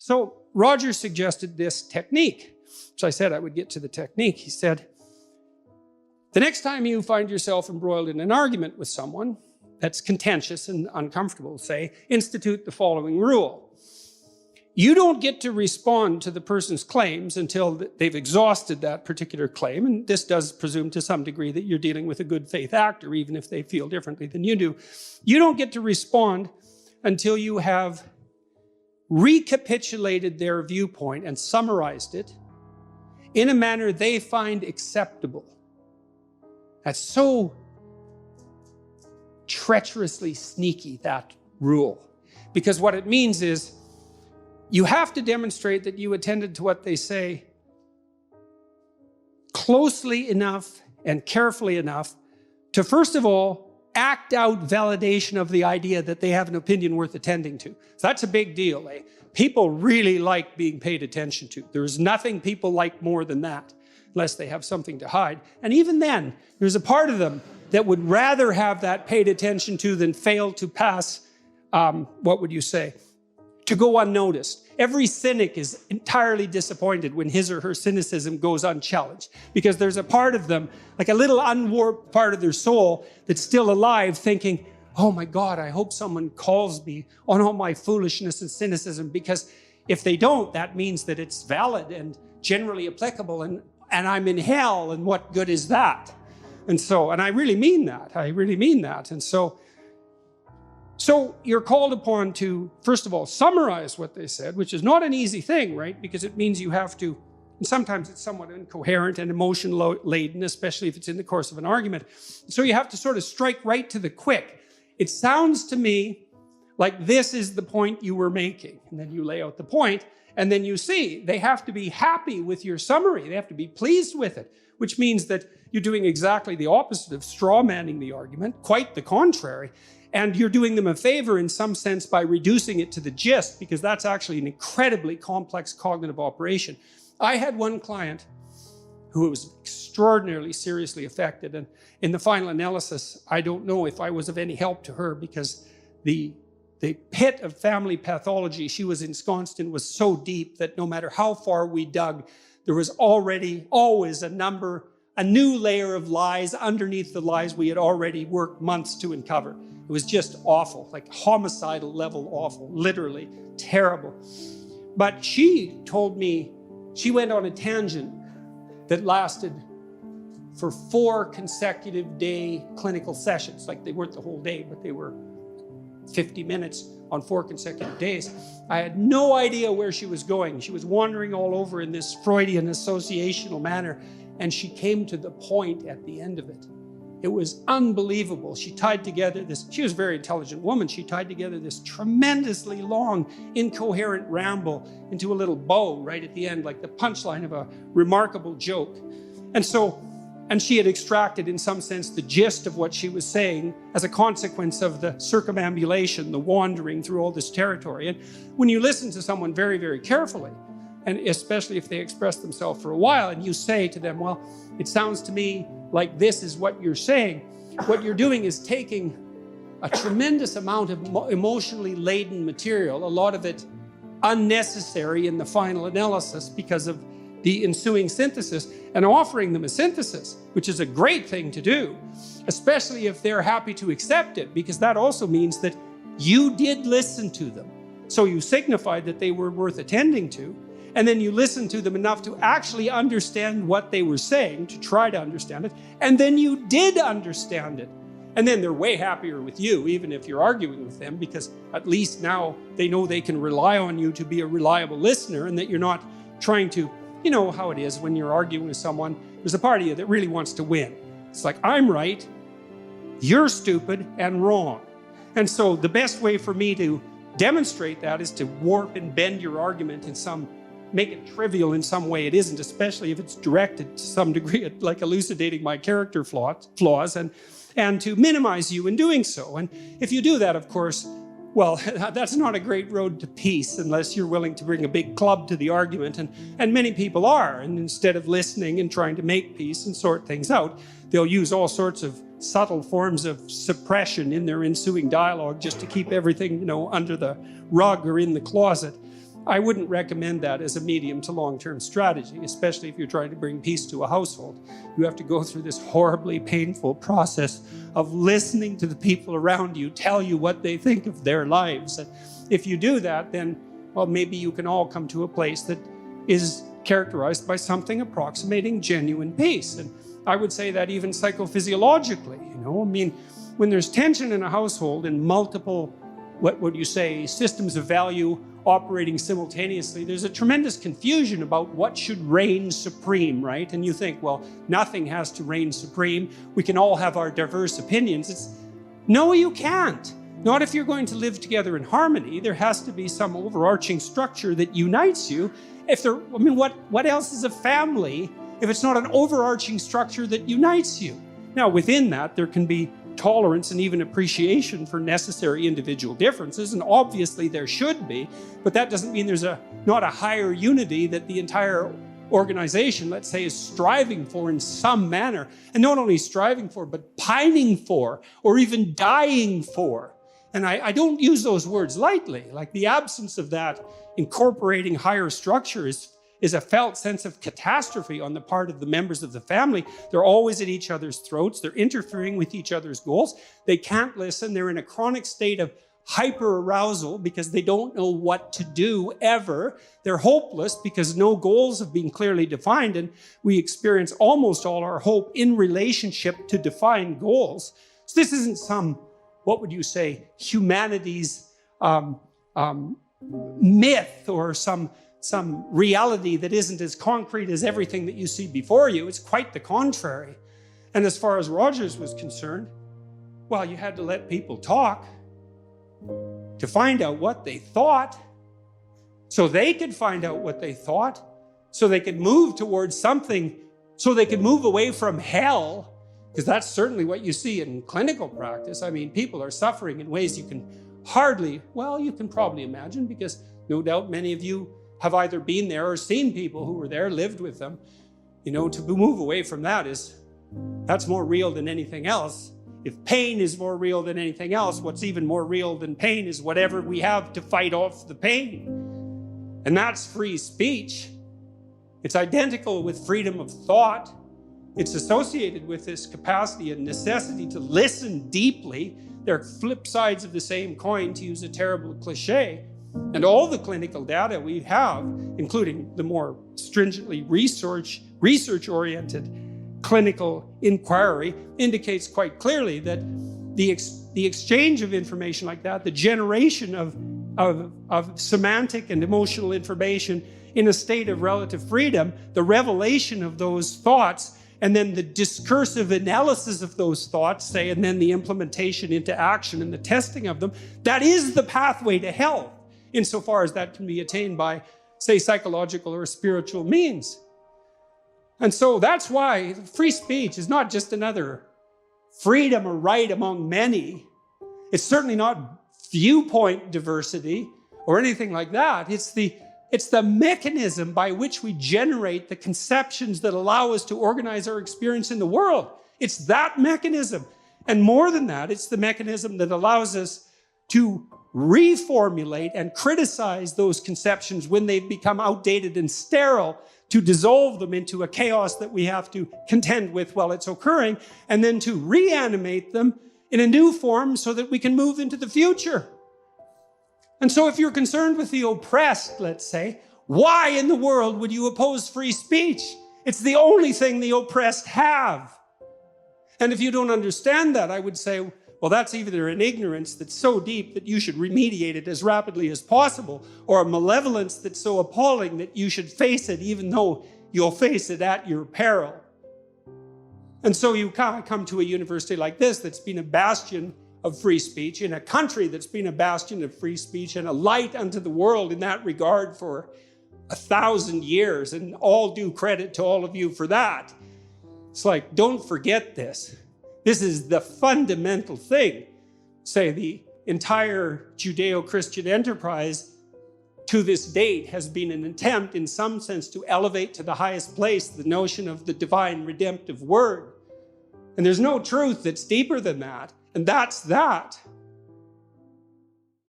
So Roger suggested this technique, which I said I would get to the technique. He said, the next time you find yourself embroiled in an argument with someone that's contentious and uncomfortable, say, institute the following rule. You don't get to respond to the person's claims until they've exhausted that particular claim, and this does presume to some degree that you're dealing with a good faith actor, even if they feel differently than you do. You don't get to respond until you have recapitulated their viewpoint and summarized it in a manner they find acceptable. That's so treacherously sneaky, that rule. Because what it means is you have to demonstrate that you attended to what they say closely enough and carefully enough to, first of all, act out validation of the idea that they have an opinion worth attending to. So that's a big deal, eh? People really like being paid attention to. There's nothing people like more than that, unless they have something to hide. And even then, there's a part of them that would rather have that paid attention to than fail to pass, what would you say, to go unnoticed. Every cynic is entirely disappointed when his or her cynicism goes unchallenged, because there's a part of them, like a little unwarped part of their soul, that's still alive, thinking, oh my God, I hope someone calls me on all my foolishness and cynicism, because if they don't, that means that it's valid and generally applicable, and I'm in hell, and what good is that? And so, and I really mean that. I really mean that. And so you're called upon to, first of all, summarize what they said, which is not an easy thing, right? Because it means you have to, and sometimes it's somewhat incoherent and emotion-laden, especially if it's in the course of an argument. So you have to sort of strike right to the quick. It sounds to me like this is the point you were making. And then you lay out the point, and then you see they have to be happy with your summary. They have to be pleased with it, which means that you're doing exactly the opposite of straw-manning the argument, quite the contrary. And you're doing them a favor in some sense by reducing it to the gist, because that's actually an incredibly complex cognitive operation. I had one client who was extraordinarily seriously affected, and in the final analysis, I don't know if I was of any help to her, because the pit of family pathology she was ensconced in was so deep that no matter how far we dug, there was already always a new layer of lies underneath the lies we had already worked months to uncover. It was just awful, like homicidal level awful, literally terrible. But she told me she went on a tangent that lasted for 4 consecutive day clinical sessions. Like, they weren't the whole day, but they were 50 minutes on 4 consecutive days. I had no idea where she was going. She was wandering all over in this Freudian associational manner, and she came to the point at the end of it. It was unbelievable. She tied together she was a very intelligent woman. She tied together this tremendously long, incoherent ramble into a little bow right at the end, like the punchline of a remarkable joke. And she had extracted, in some sense, the gist of what she was saying as a consequence of the circumambulation, the wandering through all this territory. And when you listen to someone very, very carefully, and especially if they express themselves for a while, and you say to them, well, it sounds to me like this is what you're saying, what you're doing is taking a tremendous amount of emotionally laden material, a lot of it unnecessary in the final analysis because of the ensuing synthesis, and offering them a synthesis, which is a great thing to do, especially if they're happy to accept it, because that also means that you did listen to them. So you signified that they were worth attending to, and then you listened to them enough to actually understand what they were saying, to try to understand it, and then you did understand it. And then they're way happier with you, even if you're arguing with them, because at least now they know they can rely on you to be a reliable listener, and that you're not trying to, you know how it is when you're arguing with someone, there's a part of you that really wants to win. It's like, I'm right, you're stupid and wrong. And so the best way for me to demonstrate that is to warp and bend your argument in make it trivial in some way it isn't, especially if it's directed to some degree at like elucidating my character flaws and to minimize you in doing so. And if you do that, of course, well, that's not a great road to peace unless you're willing to bring a big club to the argument, and many people are. And instead of listening and trying to make peace and sort things out, they'll use all sorts of subtle forms of suppression in their ensuing dialogue just to keep everything, under the rug or in the closet. I wouldn't recommend that as a medium to long-term strategy, especially if you're trying to bring peace to a household. You have to go through this horribly painful process of listening to the people around you tell you what they think of their lives. And if you do that, then, well, maybe you can all come to a place that is characterized by something approximating genuine peace. And I would say that even psychophysiologically, you know, I mean, when there's tension in a household and multiple, what would you say, systems of value operating simultaneously, there's a tremendous confusion about what should reign supreme, right? And you think, well, nothing has to reign supreme. We can all have our diverse opinions. No, you can't. Not if you're going to live together in harmony. There has to be some overarching structure that unites you. What else is a family if it's not an overarching structure that unites you? Now, within that, there can be tolerance and even appreciation for necessary individual differences, and obviously there should be, but that doesn't mean there's not a higher unity that the entire organization, let's say, is striving for in some manner, and not only striving for, but pining for, or even dying for. And I don't use those words lightly. Like, the absence of that incorporating higher structure is a felt sense of catastrophe on the part of the members of the family. They're always at each other's throats. They're interfering with each other's goals. They can't listen. They're in a chronic state of hyper-arousal because they don't know what to do ever. They're hopeless because no goals have been clearly defined, and we experience almost all our hope in relationship to defined goals. So this isn't some, what would you say, humanity's myth or some reality that isn't as concrete as everything that you see before you. It's quite the contrary. And as far as Rogers was concerned, well, you had to let people talk to find out what they thought, so they could find out what they thought, so they could move towards something, so they could move away from hell, because that's certainly what you see in clinical practice. I mean, people are suffering in ways you can you can probably imagine, because no doubt many of you have either been there or seen people who were there, lived with them. You know, to move away from that's more real than anything else. If pain is more real than anything else, what's even more real than pain is whatever we have to fight off the pain. And that's free speech. It's identical with freedom of thought. It's associated with this capacity and necessity to listen deeply. They're flip sides of the same coin, to use a terrible cliche. And all the clinical data we have, including the more stringently research-oriented clinical inquiry, indicates quite clearly that the exchange of information like that, the generation of semantic and emotional information in a state of relative freedom, the revelation of those thoughts, and then the discursive analysis of those thoughts, say, and then the implementation into action and the testing of them, that is the pathway to health, insofar as that can be attained by, say, psychological or spiritual means. And so that's why free speech is not just another freedom or right among many. It's certainly not viewpoint diversity or anything like that. It's the mechanism by which we generate the conceptions that allow us to organize our experience in the world. It's that mechanism. And more than that, it's the mechanism that allows us to reformulate and criticize those conceptions when they've become outdated and sterile, to dissolve them into a chaos that we have to contend with while it's occurring, and then to reanimate them in a new form so that we can move into the future. And so if you're concerned with the oppressed, let's say, why in the world would you oppose free speech? It's the only thing the oppressed have. And if you don't understand that, I would say, well, that's either an ignorance that's so deep that you should remediate it as rapidly as possible, or a malevolence that's so appalling that you should face it even though you'll face it at your peril. And so you come to a university like this that's been a bastion of free speech, in a country that's been a bastion of free speech and a light unto the world in that regard for 1,000 years, and all due credit to all of you for that. It's like, don't forget this. This is the fundamental thing. Say, the entire Judeo-Christian enterprise to this date has been an attempt, in some sense, to elevate to the highest place the notion of the divine redemptive word. And there's no truth that's deeper than that. And that's that.